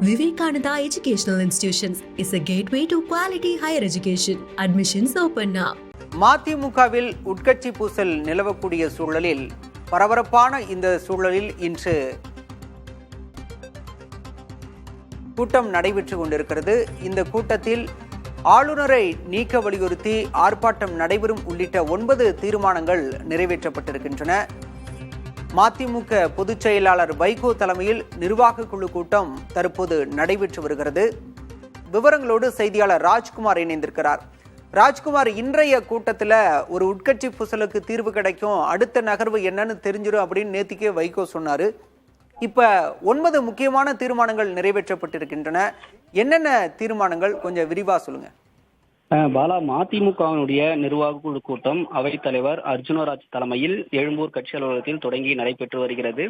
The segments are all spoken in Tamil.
Vivekananda Educational Institutions is a gateway to quality higher education. Admissions open now. மதிமுகவில் உட்கட்சி பூசல் நிலவக்கூடிய சூழலில் பரபரப்பான இந்த சூழலில் இன்று கூட்டம் நடைபெற்று கொண்டிருக்கிறது. இந்த கூட்டத்தில் ஆளுநரை நீக்க வலியுறுத்தி ஆர்ப்பாட்டம் நடைபெறும் உள்ளிட்ட 9 தீர்மானங்கள் நிறைவேற்றப்பட்டிருக்கின்றன. மதிமுக பொதுச் செயலாளர் வைகோ தலைமையில் நிர்வாக குழு கூட்டம் தற்போது நடைபெற்று வருகிறது. விவரங்களோடு செய்தியாளர் ராஜ்குமார் இணைந்திருக்கிறார். ராஜ்குமார், இன்றைய கூட்டத்தில் ஒரு உட்கட்சி பூசலுக்கு தீர்வு கிடைக்கும், அடுத்த நகர்வு என்னன்னு தெரிஞ்சிடும் அப்படின்னு நேத்திக்கே வைகோ சொன்னாரு. இப்ப 9 முக்கியமான தீர்மானங்கள் நிறைவேற்றப்பட்டிருக்கின்றன. என்னென்ன தீர்மானங்கள் கொஞ்சம் விரிவா சொல்லுங்க. பாலா, மதிமுகவினுடைய நிர்வாக குழு கூட்டம் அவைத் தலைவர் அர்ஜுனராஜ் தலைமையில் எழும்பூர் கட்சி அலுவலகத்தில் தொடங்கி நடைபெற்று வருகிறது.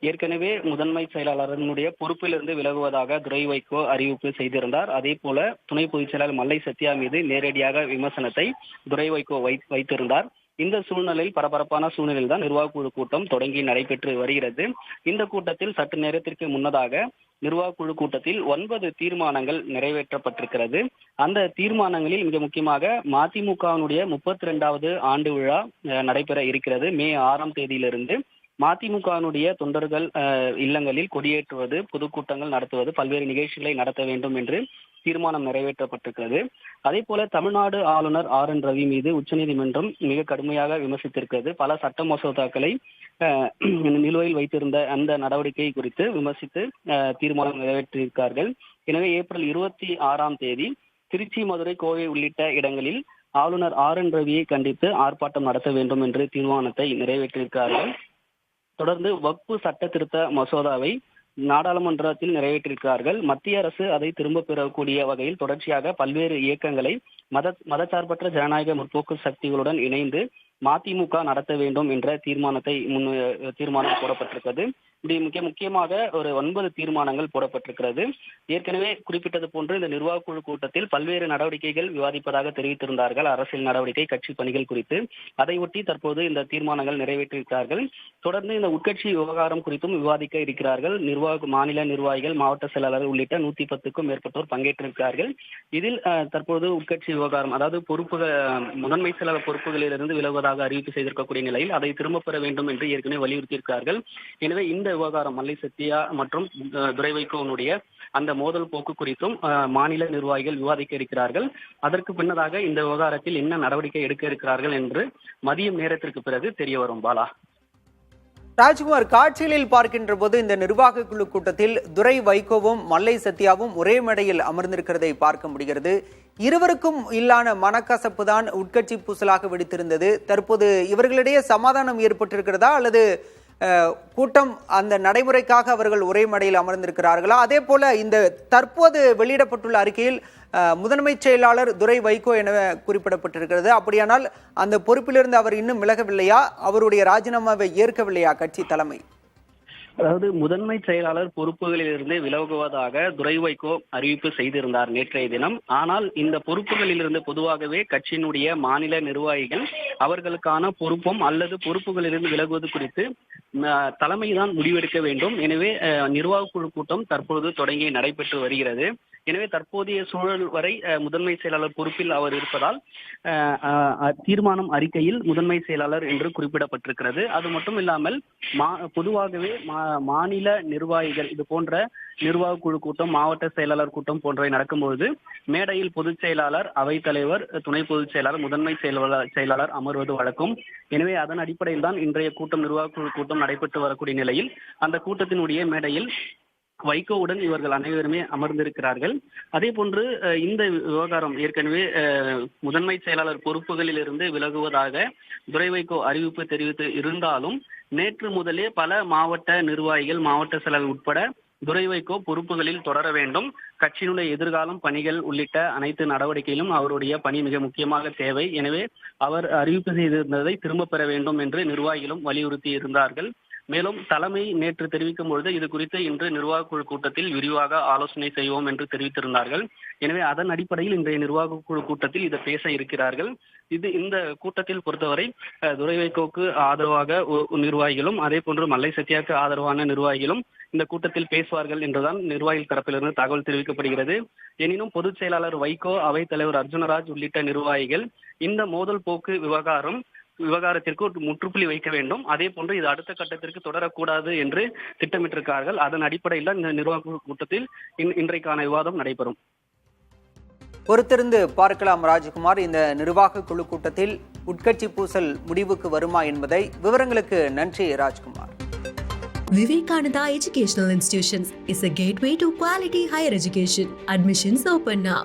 ஏற்கனவே முதன்மை செயலாளரினுடைய பொறுப்பிலிருந்து விலகுவதாக துரை வைகோ அறிவிப்பு செய்திருந்தார். அதே போல துணை பொதுச் செயலாளர் மல்லை சத்யா மீது நேரடியாக விமர்சனத்தை துரை வைகோ வைத்திருந்தார். இந்த சூழ்நிலையில் பரபரப்பான சூழ்நிலையில் தான் நிர்வாக குழு கூட்டம் தொடங்கி நடைபெற்று வருகிறது. இந்த கூட்டத்தில் சற்று நேரத்திற்கு முன்னதாக நிர்வாக குழு கூட்டத்தில் 9 தீர்மானங்கள் நிறைவேற்றப்பட்டிருக்கிறது. அந்த தீர்மானங்களில் மிக முக்கியமாக மதிமுகவினுடைய 32வது ஆண்டு விழா நடைபெற இருக்கிறது. மே 6ஆம் தேதியிலிருந்து மதிமுகவினுடைய தொண்டர்கள் இல்லங்களில் கொடியேற்றுவது, பொதுக்கூட்டங்கள் நடத்துவது, பல்வேறு நிகழ்ச்சிகளை நடத்த வேண்டும் என்று தீர்மானம் நிறைவேற்றப்பட்டிருக்கிறது. அதே போல தமிழ்நாடு ஆளுநர் RN ரவி மீது உச்சநீதிமன்றம் மிக கடுமையாக விமர்சித்திருக்கிறது. பல சட்ட மசோதாக்களை நிலுவையில் வைத்திருந்த அந்த நடவடிக்கை குறித்து விமர்சித்து தீர்மானம் நிறைவேற்றியிருக்கார்கள். எனவே ஏப்ரல் 26ஆம் தேதி திருச்சி, மதுரை, கோவை உள்ளிட்ட இடங்களில் ஆளுநர் RN ரவியை கண்டித்து ஆர்ப்பாட்டம் நடத்த வேண்டும் என்று தீர்மானத்தை நிறைவேற்றியிருக்கிறார்கள். தொடர்ந்து வக்ஃபு சட்ட திருத்த மசோதாவை நாடாளுமன்றத்தில் நிறைவேற்றியிருக்கிறார்கள். மத்திய அரசு அதை திரும்ப பெறக்கூடிய வகையில் தொடர்ச்சியாக பல்வேறு இயக்கங்களை மதச்சார்பற்ற ஜனநாயக முற்போக்கு சக்திகளுடன் இணைந்து மதிமுக நடத்த வேண்டும் என்ற தீர்மானம் போடப்பட்டிருக்கிறது. இப்படி முக்கியமாக ஒரு 9 தீர்மானங்கள் போடப்பட்டிருக்கிறது. ஏற்கனவே குறிப்பிட்டது போன்று இந்த நிர்வாக குழு கூட்டத்தில் பல்வேறு நடவடிக்கைகள் விவாதிப்பதாக தெரிவித்திருந்தார்கள். அரசியல் நடவடிக்கை, கட்சி பணிகள் குறித்து. அதை ஒட்டி தற்போது இந்த தீர்மானங்கள் நிறைவேற்றியிருக்கிறார்கள். தொடர்ந்து இந்த உட்கட்சி விவகாரம் குறித்தும் விவாதிக்க இருக்கிறார்கள். மாநில நிர்வாகிகள், மாவட்ட செயலாளர்கள் உள்ளிட்ட 110க்கும் மேற்பட்டோர் பங்கேற்றிருக்கிறார்கள். இதில் தற்போது உட்கட்சி விவகாரம், அதாவது முதன்மை செயலாளர் பொறுப்புகளிலிருந்து விலகுவதாக அறிவிப்பு செய்திருக்கக்கூடிய நிலையில் அதை திரும்ப பெற வேண்டும் என்று ஏற்கனவே வலியுறுத்தியிருக்கிறார்கள். எனவே இந்த விவகாரம் மல்லை சத்யா மற்றும் துரை வைகோனுடைய அந்த மோதல் போக்கு குறித்தும் மாநில நிர்வாகிகள் விவாதிக்க இருக்கிறார்கள். அதற்கு பின்னதாக இந்த விவகாரத்தில் என்ன நடவடிக்கை எடுக்க இருக்கிறார்கள் என்று மதியம் நேரத்திற்கு பிறகு தெரிய வரும். பாலா, ராஜ்குமார், காட்சிகளில் பார்க்கின்ற போது இந்த நிர்வாக குழு கூட்டத்தில் துரை வைகோவும் மல்லை சத்யாவும் ஒரே மேடையில் அமர்ந்திருக்கிறதை பார்க்க முடிகிறது. இருவருக்கும் இல்லான மனக்கசப்பு தான் உட்கட்சி பூசலாக வெடித்திருந்தது. தற்போது இவர்களிடையே சமாதானம் ஏற்பட்டிருக்கிறதா, அல்லது கூட்டம் அந்த நடைமுறைக்காக அவர்கள் ஒரே மேடையில் அமர்ந்திருக்கிறார்களா? அதே போல இந்த தற்போது வெளியிடப்பட்டுள்ள அறிக்கையில் முதன்மை செயலாளர் துரை வைகோ என குறிப்பிடப்பட்டிருக்கிறது. அப்படியானால் அந்த பொறுப்பிலிருந்து அவர் இன்னும் விலகவில்லையா? அவருடைய ராஜினாமாவை ஏற்கவில்லையா கட்சி தலைமை? அதாவது முதன்மை செயலாளர் பொறுப்புகளிலிருந்து விலகுவதாக துரை வைகோ அறிவிப்பு செய்திருந்தார் நேற்றைய தினம். ஆனால் இந்த பொறுப்புகளிலிருந்து பொதுவாகவே கட்சியினுடைய மாநில நிர்வாகிகள் அவர்களுக்கான பொறுப்பும் அல்லது பொறுப்புகளிலிருந்து விலகுவது குறித்து தலைமைதான் முடிவெடுக்க வேண்டும். எனவே நிர்வாக குழு கூட்டம் தற்பொழுது தொடங்கி நடைபெற்று வருகிறது. எனவே தற்போதைய சூழல் வரை முதன்மை செயலாளர் பொறுப்பில் அவர் இருப்பதால் தீர்மானம் அறிக்கையில் முதன்மை செயலாளர் என்று குறிப்பிடப்பட்டிருக்கிறது. அது மட்டும் இல்லாமல் பொதுவாகவே மாநில நிர்வாகிகள் இது போன்ற நிர்வாக குழு கூட்டம், மாவட்ட செயலாளர் கூட்டம் போன்றவை நடக்கும்போது மேடையில் பொதுச் செயலாளர், அவைத்தலைவர், துணை பொதுச் செயலாளர், முதன்மை செயலாளர் அமர்வது வழக்கம். எனவே அதன் அடிப்படையில் தான் இன்றைய கூட்டம், நிர்வாக குழு கூட்டம் நடைபெற்று வரக்கூடிய நிலையில் அந்த கூட்டத்தினுடைய மேடையில் வைகோவுடன் இவர்கள் அனைவருமே அமர்ந்திருக்கிறார்கள். அதே போன்று இந்த விவகாரம் ஏற்கனவே முதன்மை செயலாளர் பொறுப்புகளில் இருந்து விலகுவதாக துரை வைகோ அறிவிப்பு தெரிவித்து இருந்தாலும் நேற்று முதலே பல மாவட்ட நிர்வாகிகள், மாவட்ட செயலாளர் உட்பட துரை வைகோ பொறுப்புகளில் தொடர வேண்டும், கட்சியினுடைய எதிர்காலம், பணிகள் உள்ளிட்ட அனைத்து நடவடிக்கையிலும் அவருடைய பணி மிக முக்கியமாக தேவை, எனவே அவர் அறிவிப்பு செய்திருந்ததை திரும்ப பெற வேண்டும் என்று நிர்வாகிகளும் வலியுறுத்தி இருந்தார்கள். மேலும் தலைமை நேற்று தெரிவிக்கும் பொழுது இது குறித்து இன்று நிர்வாக குழு கூட்டத்தில் விரிவாக ஆலோசனை செய்வோம் என்று தெரிவித்திருந்தார்கள். எனவே அதன் அடிப்படையில் இன்றைய நிர்வாக குழு கூட்டத்தில் இதை பேச இருக்கிறார்கள். இந்த கூட்டத்தில் பொறுத்தவரை துரை வைகோவுக்கு ஆதரவாக நிர்வாகிகளும், அதே போன்று மல்லை சத்யாவுக்கு ஆதரவான நிர்வாகிகளும் இந்த கூட்டத்தில் பேசுவார்கள் என்றுதான் நிர்வாகிகள் தரப்பிலிருந்து தகவல் தெரிவிக்கப்படுகிறது. எனினும் பொதுச் செயலாளர் வைகோ, அவைத்தலைவர் அர்ஜுனராஜ் உள்ளிட்ட நிர்வாகிகள் இந்த மோதல் போக்கு விவகாரத்திற்கு ஒரு முற்றுப்புள்ளி வைக்க வேண்டும், அதே போன்று இது அடுத்த கட்டத்திற்கு தொடரக்கூடாது என்று திட்டமிட்டிருக்கிறார்கள். அதன் அடிப்படையில் இந்த நிர்வாக கூட்டத்தில் இன்றைக்கான விவாதம் நடைபெறும். பொறுத்திருந்து பார்க்கலாம் ராஜ்குமார். இந்த நிர்வாக குழு கூட்டத்தில் உட்கட்சி பூசல் முடிவுக்கு வருமா என்பதை. விவரங்களுக்கு நன்றி Rajkumar. Vivekananda Educational Institutions is a gateway to quality higher education. Admissions open now.